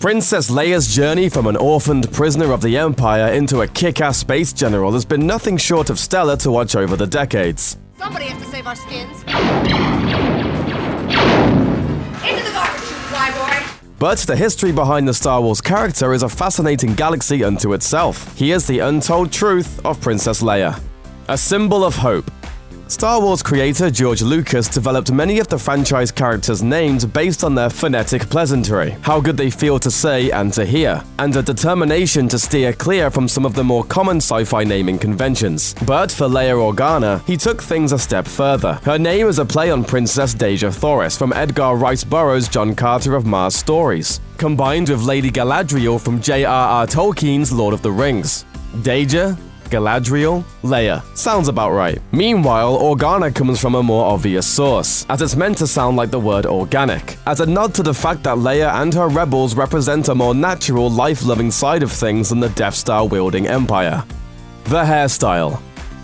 Princess Leia's journey from an orphaned prisoner of the Empire into a kick-ass space general has been nothing short of stellar to watch over the decades. Somebody has to save our skins. Into the garbage chute, flyboy! But the history behind the Star Wars character is a fascinating galaxy unto itself. Here's the untold truth of Princess Leia. A symbol of hope. Star Wars creator George Lucas developed many of the franchise characters' names based on their phonetic pleasantry, how good they feel to say and to hear, and a determination to steer clear from some of the more common sci-fi naming conventions. But for Leia Organa, he took things a step further. Her name is a play on Princess Deja Thoris from Edgar Rice Burroughs' John Carter of Mars stories, combined with Lady Galadriel from J.R.R. Tolkien's Lord of the Rings. Deja, Galadriel, Leia. Sounds about right. Meanwhile, Organa comes from a more obvious source, as it's meant to sound like the word organic, as a nod to the fact that Leia and her rebels represent a more natural, life-loving side of things than the Death Star-wielding Empire. The hairstyle.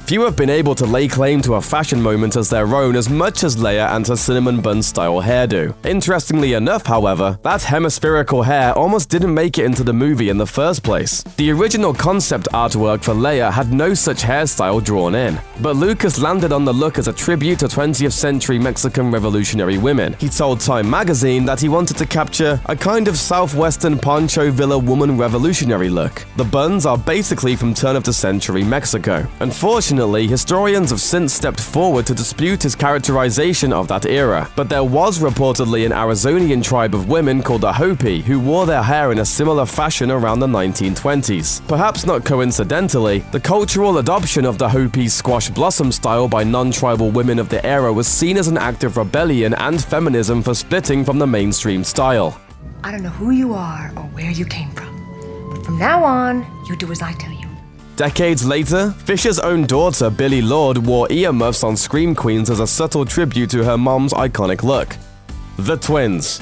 Few have been able to lay claim to a fashion moment as their own as much as Leia and her cinnamon bun style hairdo. Interestingly enough, however, that hemispherical hair almost didn't make it into the movie in the first place. The original concept artwork for Leia had no such hairstyle drawn in, but Lucas landed on the look as a tribute to 20th century Mexican revolutionary women. He told Time magazine that he wanted to capture a kind of southwestern Pancho Villa woman revolutionary look. The buns are basically from turn of the century Mexico. Unfortunately, historians have since stepped forward to dispute his characterization of that era, but there was reportedly an Arizonian tribe of women called the Hopi who wore their hair in a similar fashion around the 1920s. Perhaps not coincidentally, the cultural adoption of the Hopi squash blossom style by non-tribal women of the era was seen as an act of rebellion and feminism for splitting from the mainstream style. I don't know who you are or where you came from, but from now on, you do as I tell you. Decades later, Fisher's own daughter, Billie Lourd, wore earmuffs on Scream Queens as a subtle tribute to her mom's iconic look. The twins.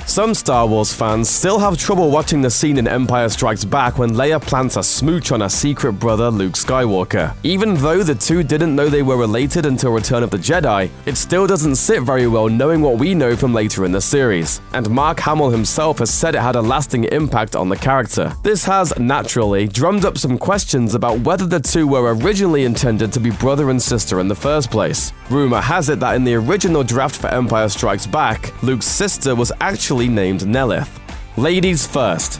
Some Star Wars fans still have trouble watching the scene in Empire Strikes Back when Leia plants a smooch on her secret brother Luke Skywalker. Even though the two didn't know they were related until Return of the Jedi, it still doesn't sit very well knowing what we know from later in the series, and Mark Hamill himself has said it had a lasting impact on the character. This has, naturally, drummed up some questions about whether the two were originally intended to be brother and sister in the first place. Rumor has it that in the original draft for Empire Strikes Back, Luke's sister was actually named Nelith. Ladies first.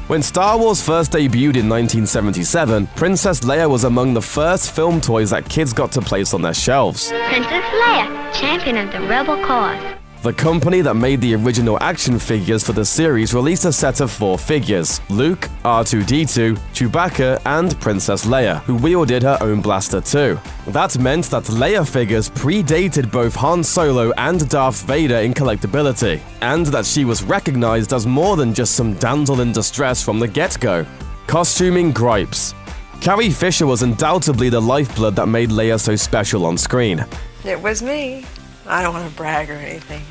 When Star Wars first debuted in 1977, Princess Leia was among the first film toys that kids got to place on their shelves. Princess Leia, champion of the rebel cause. The company that made the original action figures for the series released a set of 4 figures: Luke, R2-D2, Chewbacca, and Princess Leia, who wielded her own blaster too. That meant that Leia figures predated both Han Solo and Darth Vader in collectability, and that she was recognized as more than just some damsel in distress from the get-go. Costuming gripes. Carrie Fisher was undoubtedly the lifeblood that made Leia so special on screen. It was me. I don't want to brag or anything,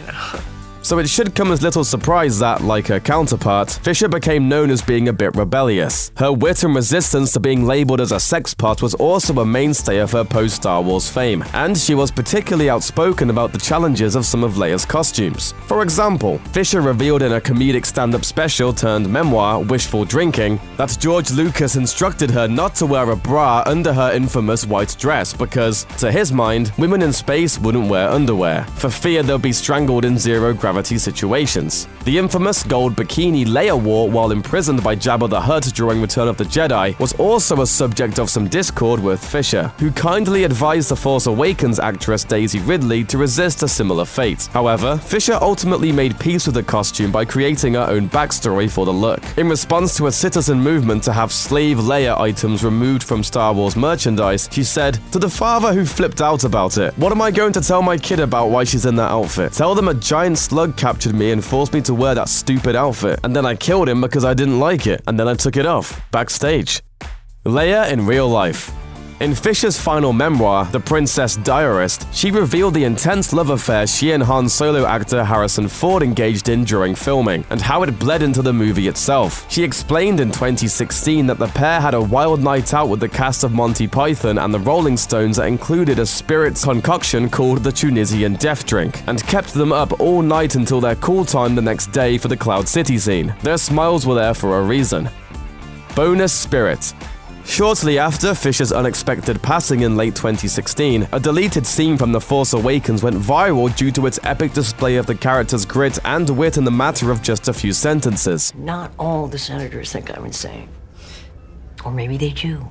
So it should come as little surprise that, like her counterpart, Fisher became known as being a bit rebellious. Her wit and resistance to being labeled as a sex pot was also a mainstay of her post-Star Wars fame, and she was particularly outspoken about the challenges of some of Leia's costumes. For example, Fisher revealed in a comedic stand-up special turned memoir, Wishful Drinking, that George Lucas instructed her not to wear a bra under her infamous white dress because, to his mind, women in space wouldn't wear underwear, for fear they'll be strangled in zero-gravity situations. The infamous gold bikini Leia wore while imprisoned by Jabba the Hutt during Return of the Jedi was also a subject of some discord with Fisher, who kindly advised The Force Awakens actress Daisy Ridley to resist a similar fate. However, Fisher ultimately made peace with the costume by creating her own backstory for the look. In response to a citizen movement to have slave Leia items removed from Star Wars merchandise, she said, "To the father who flipped out about it, what am I going to tell my kid about why she's in that outfit? Tell them a giant slug captured me and forced me to wear that stupid outfit, and then I killed him because I didn't like it, and then I took it off, backstage." Leia in real life. In Fisher's final memoir, The Princess Diarist, she revealed the intense love affair she and Han Solo actor Harrison Ford engaged in during filming, and how it bled into the movie itself. She explained in 2016 that the pair had a wild night out with the cast of Monty Python and the Rolling Stones that included a spirit concoction called the Tunisian Death Drink, and kept them up all night until their call time the next day for the Cloud City scene. Their smiles were there for a reason. Bonus spirit. Shortly after Fisher's unexpected passing in late 2016, a deleted scene from The Force Awakens went viral due to its epic display of the character's grit and wit in the matter of just a few sentences. Not all the senators think I'm insane. Or maybe they do.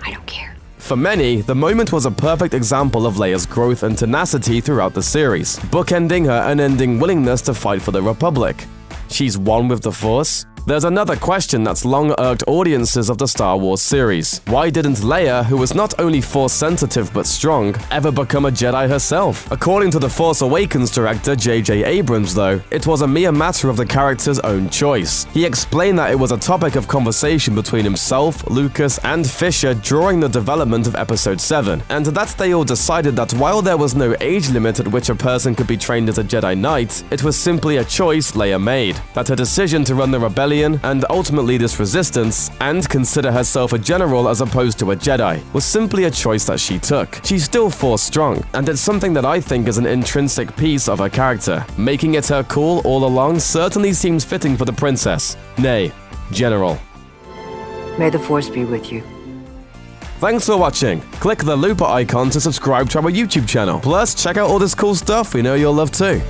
I don't care. For many, the moment was a perfect example of Leia's growth and tenacity throughout the series, bookending her unending willingness to fight for the Republic. She's one with the Force? There's another question that's long irked audiences of the Star Wars series. Why didn't Leia, who was not only Force-sensitive but strong, ever become a Jedi herself? According to The Force Awakens director J.J. Abrams, though, it was a mere matter of the character's own choice. He explained that it was a topic of conversation between himself, Lucas, and Fisher during the development of Episode 7, and that they all decided that while there was no age limit at which a person could be trained as a Jedi Knight, it was simply a choice Leia made. That her decision to run the rebellion and ultimately this resistance, and consider herself a general as opposed to a Jedi, was simply a choice that she took. She's still Force strong, and it's something that I think is an intrinsic piece of her character. Making it her call all along certainly seems fitting for the princess, nay, general. May the Force be with you. Thanks for watching. Click the looper icon to subscribe to our YouTube channel. Plus, check out all this cool stuff we know you'll love too.